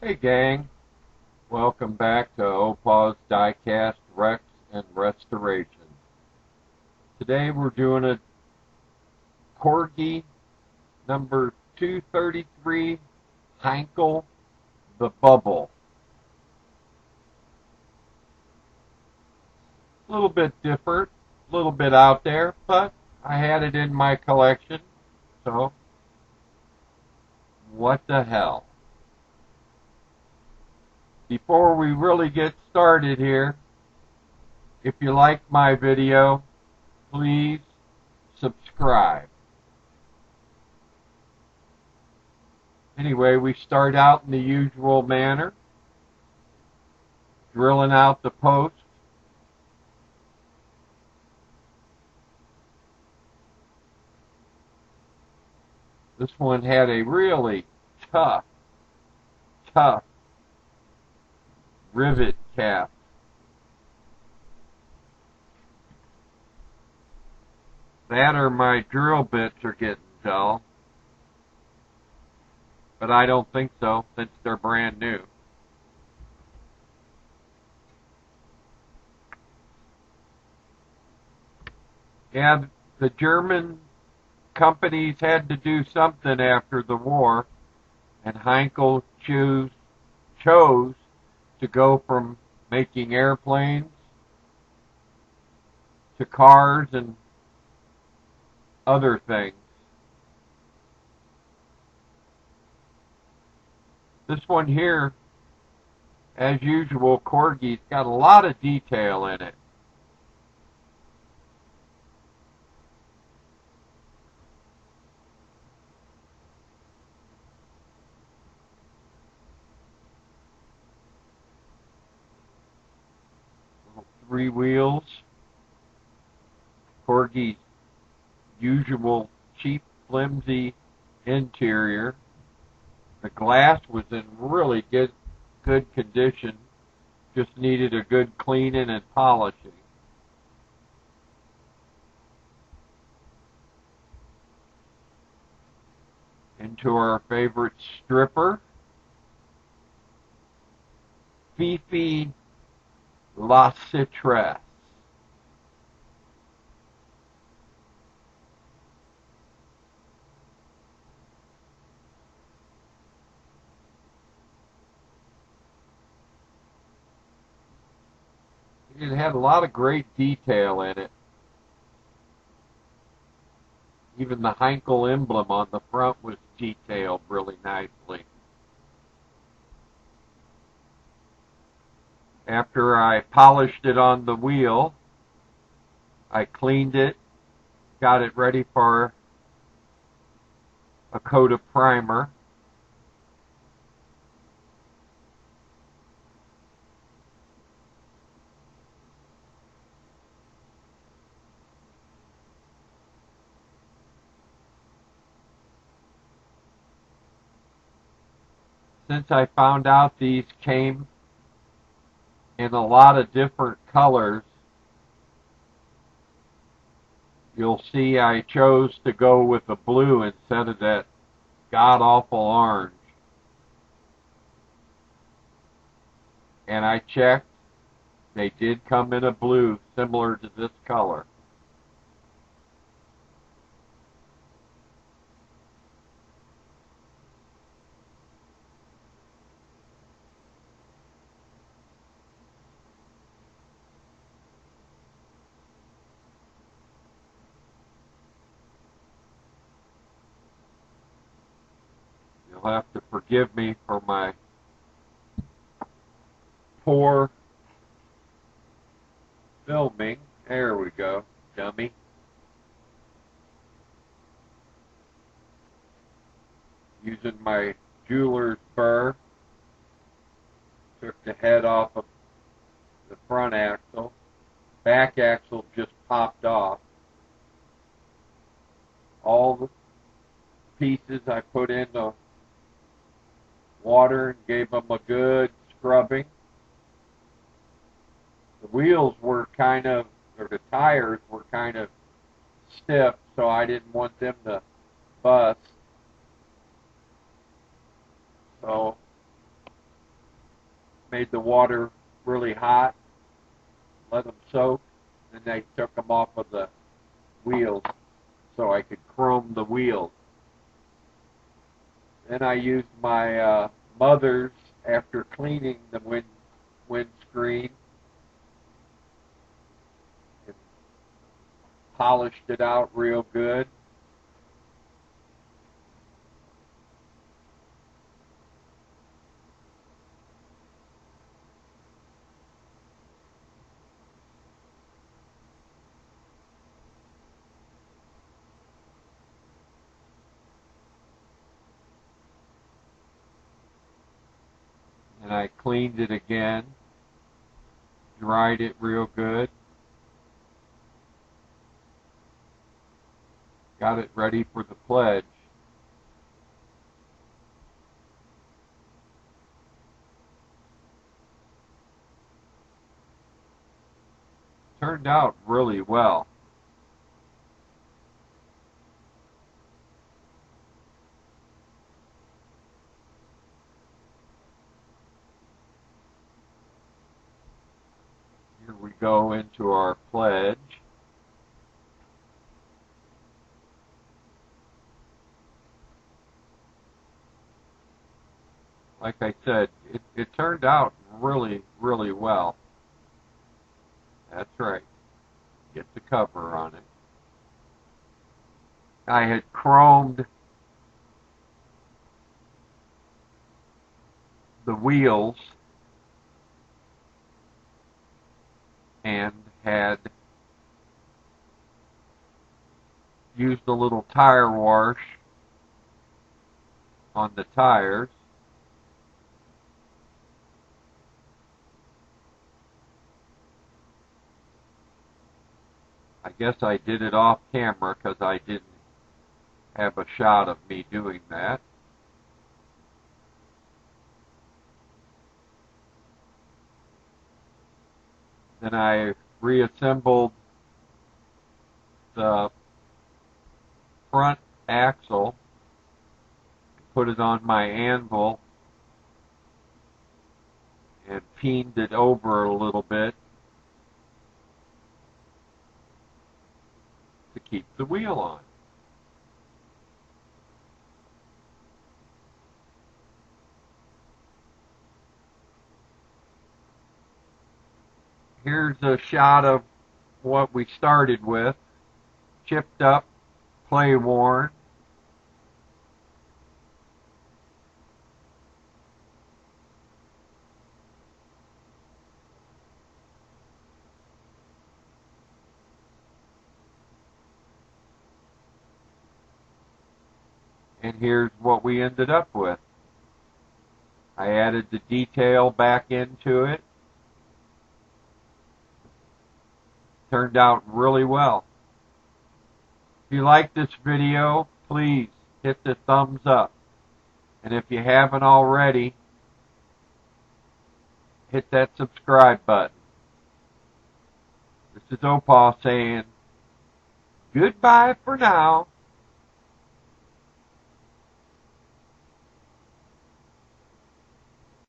Hey gang, welcome back to Opaw's Diecast Wrecks and Restoration. Today we're doing a Corgi number 233 Heinkel the Bubble. A little bit different, a little bit out there, but I had it in my collection, so what the hell. Before we really get started here, if you like my video, please subscribe. Anyway, we start out in the usual manner, drilling out the post. This one had a really tough rivet cap. That or my drill bits are getting dull. But I don't think so, since they're brand new. Yeah, the German companies had to do something after the war, and Heinkel chose to go from making airplanes to cars and other things. This one here, as usual, Corgi's got a lot of detail in it. Little 3 wheels. Corgi's usual cheap, flimsy interior. The glass was in really good condition, just needed a good cleaning and polishing. Into our favorite stripper, Fifi La Citresse. It had a lot of great detail in it. Even the Heinkel emblem on the front was detailed really nicely. After I polished it on the wheel, I cleaned it, got it ready for a coat of primer. Since I found out these came in a lot of different colors, you'll see I chose to go with the blue instead of that god-awful orange. And I checked, they did come in a blue similar to this color. You'll have to forgive me for my poor filming. There we go, dummy. Using my jeweler's burr, took the head off of the front axle. Back axle just popped off. All the pieces I put in the water and gave them a good scrubbing. The wheels were or the tires were kind of stiff, so I didn't want them to bust. So made the water really hot, let them soak, and I took them off of the wheels so I could chrome the wheels. Then I used my mother's, after cleaning the windscreen, and polished it out real good. And I cleaned it again, dried it real good, got it ready for the pledge. Turned out really well. Here we go into our pledge. Like I said, it turned out really, really well. That's right. Get the cover on it. I had chromed the wheels and had used a little tire wash on the tires. I guess I did it off camera because I didn't have a shot of me doing that. Then I reassembled the front axle, put it on my anvil, and peened it over a little bit to keep the wheel on. Here's a shot of what we started with. Chipped up, play worn. And here's what we ended up with. I added the detail back into it. Turned out really well. If you like this video, please hit the thumbs up. And if you haven't already, hit that subscribe button. This is Opal saying goodbye for now.